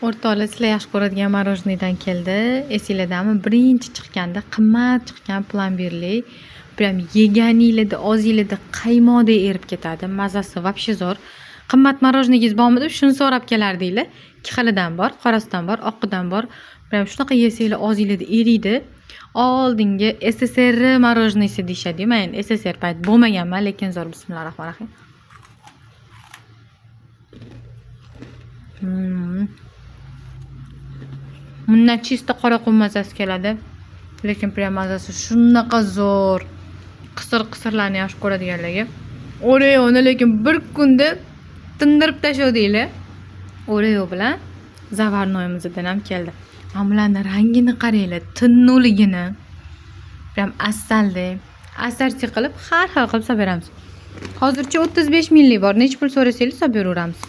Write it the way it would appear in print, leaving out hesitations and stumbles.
O'rtoqlar, sizlar yaxshi ko'radigan morojnidan keldi. Esinglardami? Birinchi chiqqanda qimmat chiqqan plomberli. Prям yeganinglarda, og'zinglarda qaymoqdek erib ketadi. Mazasi вообще zo'r. Qimmat morojnigingiz bormi deb shuni so'rab kelardinglar. Ikki xilidan bor, qorasidan bor, oqidan bor. Prям shunaqa yesanglar og'zinglarda eriydi. Oldingi SSR morojnisi deyshadi. Men SSR payt bo'lmaganman, lekin zo'r. Bismillahirrohmanirrohim. Bundan chista qoraqum mazasi keladi. Lekin prям mazasi shunaqa zo'r. Qisir-qisirlarni yaxshi ko'radiganlarga. Oreo'ni lekin bir kunda tindirib tashladinglar. Oreo bilan zavarnoyimizdan ham keldi. Ambularning rangini qaranglar, tinnuligini. Prям asaldek. Asarchi qilib har xil qilib beramiz. Hozircha 35 milli bor. Nech pul so'rasangiz, olib beraveramiz.